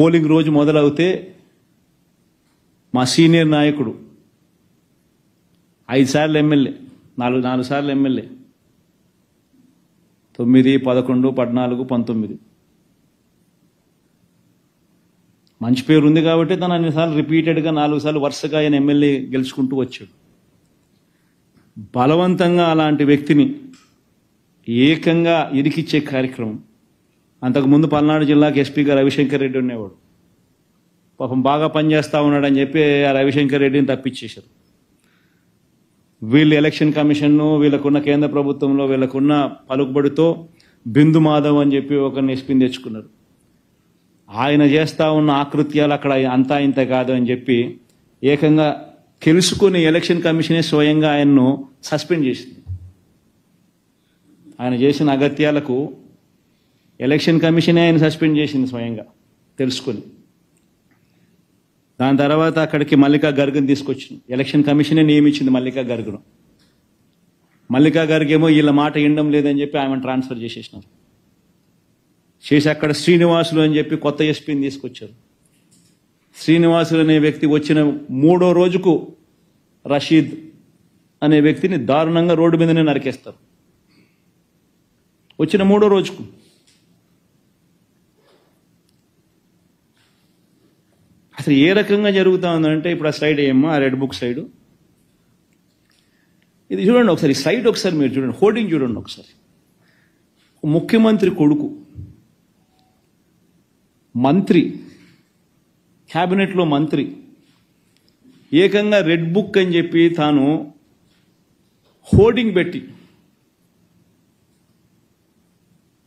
Polling రోజు మొదలవుతే మా senior నాయకుడు 5 సార్లు ఎమ్మెల్యే, 4 సార్లు ఎమ్మెల్యే, 9, 11, 14, 19 మంచి పేరు ఉంది కాబట్టి తను అన్నిసార్లు రిపీటెడ్గా 4 సార్లు వరుసగా ఆయన ఎమ్మెల్యే గెలుచుకుంటూ వచ్చాడు. బలవంతంగా అలాంటి వ్యక్తిని ఏకంగా ఇరికిచ్చే కార్యక్రమం. అంతకుముందు పల్నాడు జిల్లాకి ఎస్పీగా రవిశంకర్ రెడ్డి ఉండేవాడు. పాపం బాగా పనిచేస్తూ ఉన్నాడని చెప్పి ఆ రవిశంకర్ రెడ్డిని తప్పించేశారు. వీళ్ళు ఎలక్షన్ కమిషన్ను, వీళ్ళకున్న కేంద్ర ప్రభుత్వంలో వీళ్ళకున్న పలుకుబడితో బిందు మాధవ్ అని చెప్పి ఒకరిని ఎస్పీని తెచ్చుకున్నారు. ఆయన చేస్తూ ఉన్న ఆకృత్యాలు అక్కడ అంతా ఇంత కాదు అని చెప్పి ఏకంగా తెలుసుకుని ఎలక్షన్ కమిషనే స్వయంగా ఆయన్ను సస్పెండ్ చేసింది. ఆయన చేసిన అగత్యాలకు ఎలక్షన్ కమిషనే ఆయన సస్పెండ్ చేసింది స్వయంగా తెలుసుకొని. దాని తర్వాత అక్కడికి మల్లికా గర్గ్ని తీసుకొచ్చింది. ఎలక్షన్ కమిషనే నియమించింది మల్లికా గర్గ్ను. మల్లికా గర్గ్ ఏమో వీళ్ళ మాట వినడం లేదని చెప్పి ఆమెను ట్రాన్స్ఫర్ చేసేసినారు. చేసి అక్కడ శ్రీనివాసులు అని చెప్పి కొత్త ఎస్పీని తీసుకొచ్చారు. శ్రీనివాసులు అనే వ్యక్తి వచ్చిన 3వ రోజుకు రషీద్ అనే వ్యక్తిని దారుణంగా రోడ్డు మీదనే నరికేస్తారు. వచ్చిన 3వ రోజుకు. అసలు ఏ రకంగా జరుగుతూ ఉందంటే ఇప్పుడు ఆ స్లైడ్ ఏమో ఆ రెడ్ బుక్ సైడ్ ఇది చూడండి ఒకసారి. సైడ్ ఒకసారి మీరు చూడండి, హోర్డింగ్ చూడండి ఒకసారి. ముఖ్యమంత్రి కొడుకు మంత్రి, క్యాబినెట్లో మంత్రి ఏకంగా రెడ్ బుక్ అని చెప్పి తాను హోర్డింగ్ పెట్టి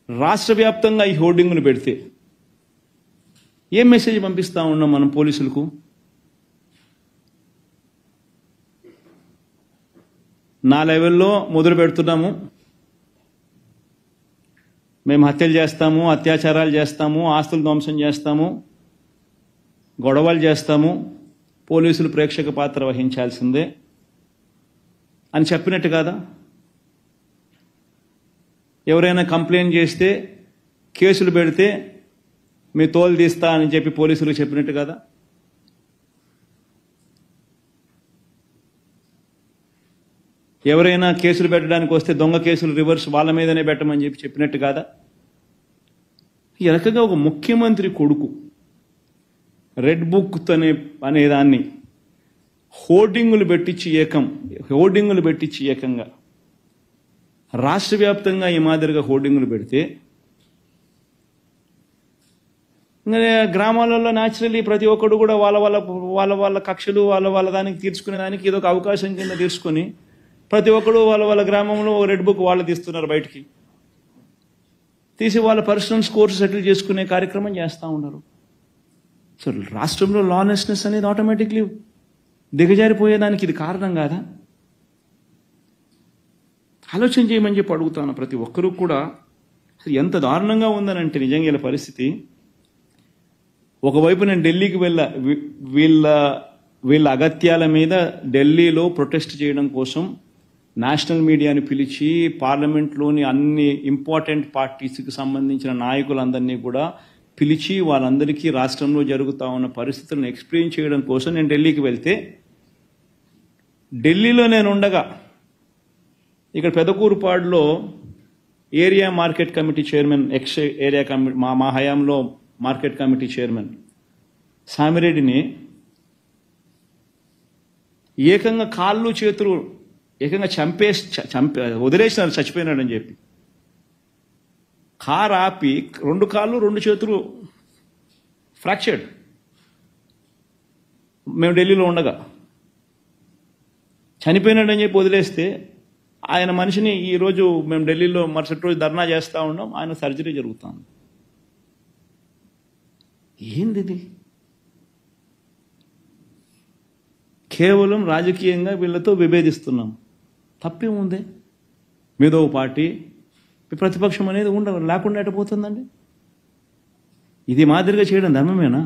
రాష్ట్ర వ్యాప్తంగా ఈ హోర్డింగ్ను పెడితే ఏం మెసేజ్ పంపిస్తా ఉన్నాం మనం పోలీసులకు? నా లెవెల్లో మొదలు పెడుతున్నాము, మేము హత్యలు చేస్తాము, అత్యాచారాలు చేస్తాము, ఆస్తులు ధ్వంసం చేస్తాము, గొడవలు చేస్తాము, పోలీసులు ప్రేక్షక పాత్ర వహించాల్సిందే అని చెప్పినట్టు కాదా? ఎవరైనా కంప్లైంట్ చేస్తే కేసులు పెడితే మీ తోలు తీస్తా అని చెప్పి పోలీసులు చెప్పినట్టు కదా? ఎవరైనా కేసులు పెట్టడానికి వస్తే దొంగ కేసులు రివర్స్ వాళ్ళ మీదనే పెట్టమని చెప్పి చెప్పినట్టు కాదా? ఈ రకంగా ఒక ముఖ్యమంత్రి కొడుకు రెడ్ బుక్ అనే దాన్ని హోర్డింగులు పెట్టించి ఏకంగా రాష్ట్ర వ్యాప్తంగా ఈ మాదిరిగా హోర్డింగులు పెడితే గ్రామాలలో న్యాచురల్లీ ప్రతి ఒక్కడు కూడా వాళ్ళ కక్షలు వాళ్ళ దానికి తీర్చుకునే దానికి ఏదో ఒక అవకాశం కింద తీసుకొని ప్రతి ఒక్కడు వాళ్ళ గ్రామంలో రెడ్ బుక్ వాళ్ళు తీస్తున్నారు, బయటికి తీసి వాళ్ళ పర్సనల్ స్కోర్స్ సెటిల్ చేసుకునే కార్యక్రమం చేస్తూ ఉన్నారు. సో రాష్ట్రంలో లానెస్నెస్ అనేది ఆటోమేటిక్లీ దిగజారిపోయేదానికి ఇది కారణం కాదా? ఆలోచన చేయమని చెప్పి అడుగుతాను ప్రతి ఒక్కరూ కూడా. అసలు ఎంత దారుణంగా ఉందనంటే నిజంగా ఇలా పరిస్థితి. ఒకవైపు నేను ఢిల్లీకి వీళ్ళ అగత్యాల మీద ఢిల్లీలో ప్రొటెస్ట్ చేయడం కోసం నేషనల్ మీడియాని పిలిచి పార్లమెంట్లోని అన్ని ఇంపార్టెంట్ పార్టీస్కి సంబంధించిన నాయకులందరినీ కూడా పిలిచి వాళ్ళందరికీ రాష్ట్రంలో జరుగుతూ ఉన్న పరిస్థితులను ఎక్స్ప్లెయిన్ చేయడం కోసం నేను ఢిల్లీకి వెళ్తే, ఢిల్లీలో నేను ఉండగా ఇక్కడ పెదకూరుపాడులో area market committee chairman, ex area committee మా హయాంలో మార్కెట్ కమిటీ చైర్మన్ సామిరెడ్డిని ఏకంగా కాళ్ళు చేతులు ఏకంగా వదిలేసినారు, చచ్చిపోయినాడని చెప్పి. కారు ఆపి 2 కాళ్ళు 2 చేతులు ఫ్రాక్చర్డ్. మేము ఢిల్లీలో ఉండగా చనిపోయినాడని చెప్పి వదిలేస్తే ఆయన మనిషిని ఈరోజు మేము ఢిల్లీలో మరుసటి రోజు ధర్నా చేస్తూ ఉన్నాం, ఆయన సర్జరీ జరుగుతాం. ఏంది ఇది? కేవలం రాజకీయంగా వీళ్ళతో విభేదిస్తున్నాం. తప్పేముంది? మీదో పార్టీ ప్రతిపక్షం అనేది లేకుండా ఎట్టపోతుందండి? ఇది మాదిరిగా చేయడం ధర్మమేనా?